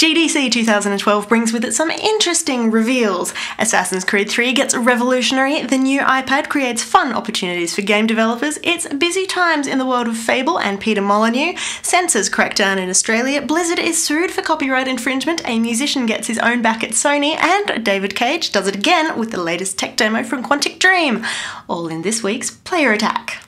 GDC 2012 brings with it some interesting reveals. Assassin's Creed 3 gets revolutionary, the new iPad creates fun opportunities for game developers, it's busy times in the world of Fable and Peter Molyneux, censors crack down in Australia, Blizzard is sued for copyright infringement, a musician gets his own back at Sony, and David Cage does it again with the latest tech demo from Quantic Dream. All in this week's Player Attack.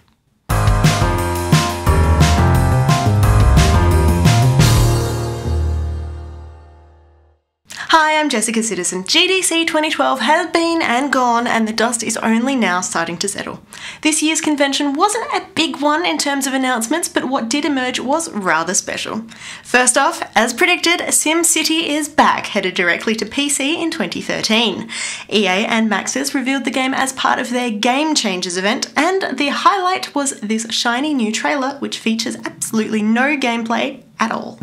Hi, I'm Jessica Citizen. GDC 2012 has been and gone, and the dust is only now starting to settle. This year's convention wasn't a big one in terms of announcements, but what did emerge was rather special. First off, as predicted, SimCity is back, headed directly to PC in 2013. EA and Maxis revealed the game as part of their Game Changers event, and the highlight was this shiny new trailer, which features absolutely no gameplay at all.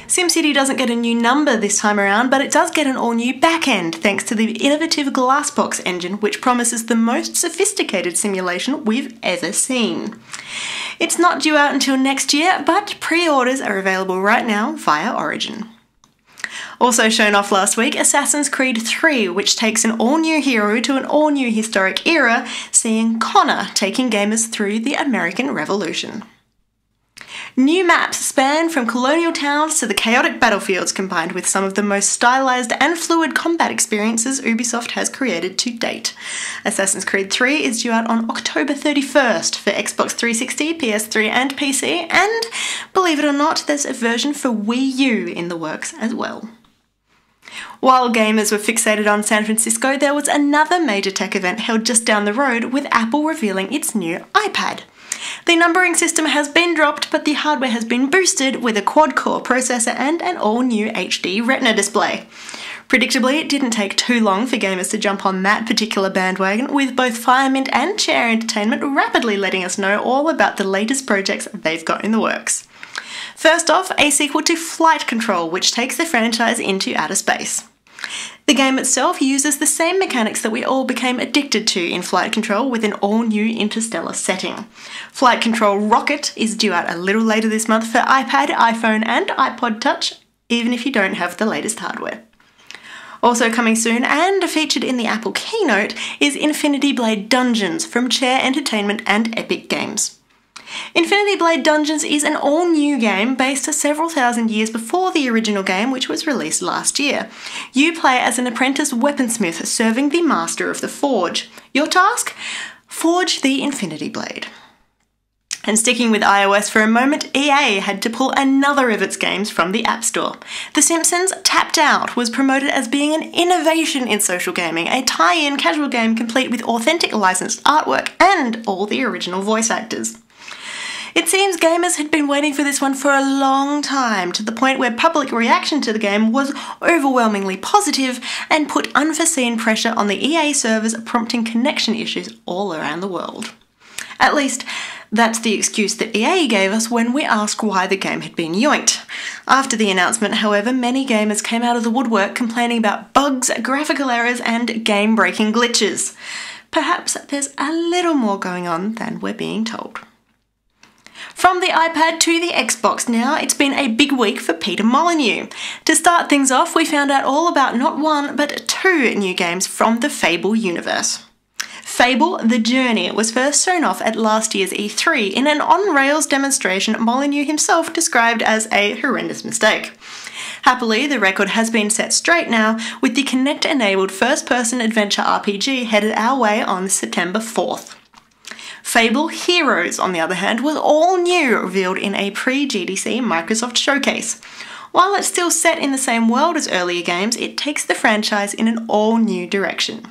SimCity doesn't get a new number this time around, but it does get an all-new back-end thanks to the innovative Glassbox engine, which promises the most sophisticated simulation we've ever seen. It's not due out until next year, but pre-orders are available right now via Origin. Also shown off last week, Assassin's Creed 3, which takes an all-new hero to an all-new historic era, seeing Connor taking gamers through the American Revolution. New maps span from colonial towns to the chaotic battlefields, combined with some of the most stylized and fluid combat experiences Ubisoft has created to date. Assassin's Creed 3 is due out on October 31st for Xbox 360, PS3 and PC, and believe it or not, there's a version for Wii U in the works as well. While gamers were fixated on San Francisco, there was another major tech event held just down the road, with Apple revealing its new iPad. The numbering system has been dropped, but the hardware has been boosted with a quad-core processor and an all-new HD Retina display. Predictably, it didn't take too long for gamers to jump on that particular bandwagon, with both Firemint and Chair Entertainment rapidly letting us know all about the latest projects they've got in the works. First off, a sequel to Flight Control, which takes the franchise into outer space. The game itself uses the same mechanics that we all became addicted to in Flight Control, with an all-new interstellar setting. Flight Control Rocket is due out a little later this month for iPad, iPhone and iPod Touch, even if you don't have the latest hardware. Also coming soon, and featured in the Apple keynote, is Infinity Blade Dungeons from Chair Entertainment and Epic Games. Infinity Blade Dungeons is an all-new game based several thousand years before the original game, which was released last year. You play as an apprentice weaponsmith serving the Master of the Forge. Your task? Forge the Infinity Blade. And sticking with iOS for a moment, EA had to pull another of its games from the App Store. The Simpsons Tapped Out was promoted as being an innovation in social gaming, a tie-in casual game complete with authentic licensed artwork and all the original voice actors. It seems gamers had been waiting for this one for a long time, to the point where public reaction to the game was overwhelmingly positive and put unforeseen pressure on the EA servers, prompting connection issues all around the world. At least, that's the excuse that EA gave us when we asked why the game had been yoinked. After the announcement, however, many gamers came out of the woodwork complaining about bugs, graphical errors and game-breaking glitches. Perhaps there's a little more going on than we're being told. From the iPad to the Xbox now, it's been a big week for Peter Molyneux. To start things off, we found out all about not one, but two new games from the Fable universe. Fable: The Journey was first shown off at last year's E3 in an on-rails demonstration Molyneux himself described as a horrendous mistake. Happily, the record has been set straight now, with the Kinect-enabled first-person adventure RPG headed our way on September 4th. Fable Heroes, on the other hand, was all new, revealed in a pre-GDC Microsoft showcase. While it's still set in the same world as earlier games, it takes the franchise in an all-new direction.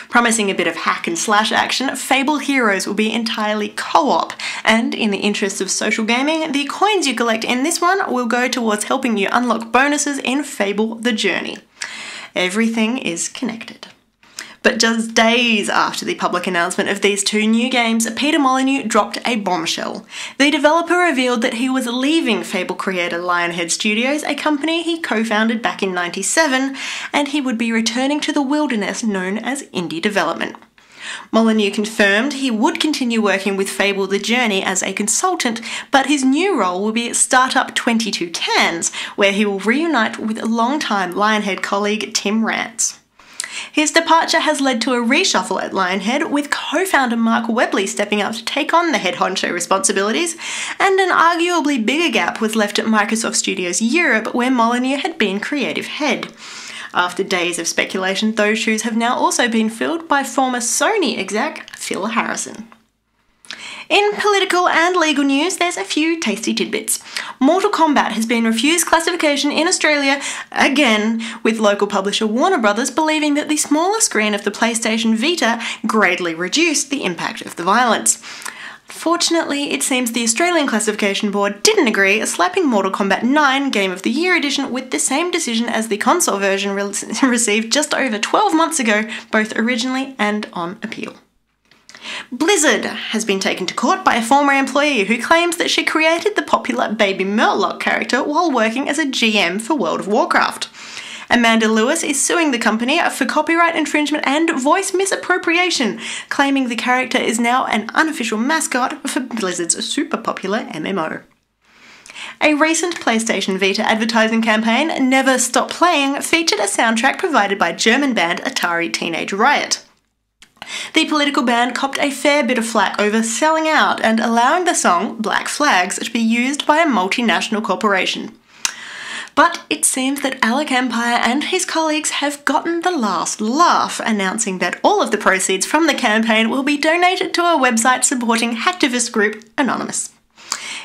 Promising a bit of hack and slash action, Fable Heroes will be entirely co-op, and in the interests of social gaming, the coins you collect in this one will go towards helping you unlock bonuses in Fable The Journey. Everything is connected. But just days after the public announcement of these two new games, Peter Molyneux dropped a bombshell. The developer revealed that he was leaving Fable creator Lionhead Studios, a company he co-founded back in '97, and he would be returning to the wilderness known as indie development. Molyneux confirmed he would continue working with Fable The Journey as a consultant, but his new role will be at startup 22 Cans, where he will reunite with longtime Lionhead colleague Tim Rance. His departure has led to a reshuffle at Lionhead, with co-founder Mark Webley stepping up to take on the head honcho responsibilities, and an arguably bigger gap was left at Microsoft Studios Europe, where Molyneux had been creative head. After days of speculation, those shoes have now also been filled by former Sony exec Phil Harrison. In political and legal news, there's a few tasty tidbits. Mortal Kombat has been refused classification in Australia again, with local publisher Warner Brothers believing that the smaller screen of the PlayStation Vita greatly reduced the impact of the violence. Fortunately, it seems the Australian Classification Board didn't agree, slapping Mortal Kombat 9 Game of the Year edition with the same decision as the console version received just over 12 months ago, both originally and on appeal. Blizzard has been taken to court by a former employee who claims that she created the popular Baby Murloc character while working as a GM for World of Warcraft. Amanda Lewis is suing the company for copyright infringement and voice misappropriation, claiming the character is now an unofficial mascot for Blizzard's super popular MMO. A recent PlayStation Vita advertising campaign, Never Stop Playing, featured a soundtrack provided by German band Atari Teenage Riot. The political band copped a fair bit of flack over selling out and allowing the song Black Flags to be used by a multinational corporation. But it seems that Alec Empire and his colleagues have gotten the last laugh, announcing that all of the proceeds from the campaign will be donated to a website supporting hacktivist group Anonymous.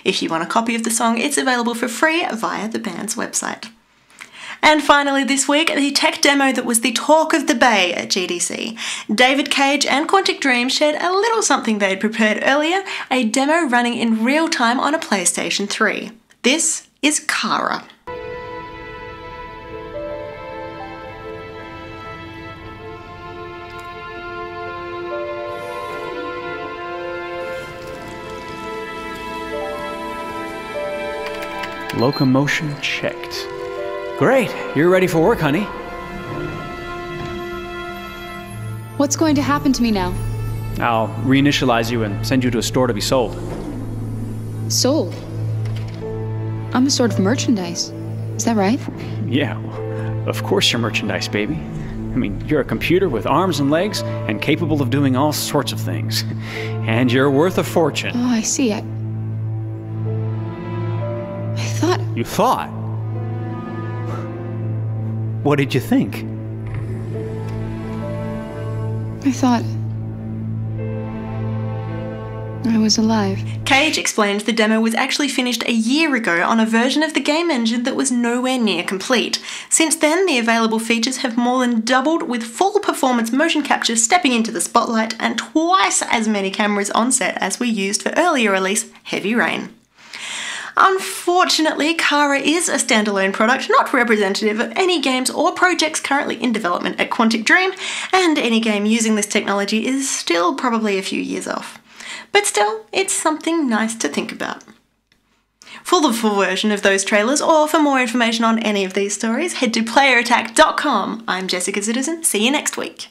If you want a copy of the song, it's available for free via the band's website. And finally this week, the tech demo that was the talk of the bay at GDC. David Cage and Quantic Dream shared a little something they had prepared earlier, a demo running in real time on a PlayStation 3. This is Kara. Locomotion checked. Great, you're ready for work, honey. What's going to happen to me now? I'll reinitialize you and send you to a store to be sold. Sold? I'm a sort of merchandise. Is that right? Yeah, of course you're merchandise, baby. I mean, you're a computer with arms and legs and capable of doing all sorts of things. And you're worth a fortune. Oh, I see. I thought... You thought? What did you think? I thought... I was alive. Cage explained the demo was actually finished a year ago on a version of the game engine that was nowhere near complete. Since then, the available features have more than doubled, with full performance motion capture stepping into the spotlight and twice as many cameras on set as were used for earlier release Heavy Rain. Unfortunately, Kara is a standalone product, not representative of any games or projects currently in development at Quantic Dream, and any game using this technology is still probably a few years off. But still, it's something nice to think about. For the full version of those trailers, or for more information on any of these stories, head to playerattack.com. I'm Jessica Citizen. See you next week.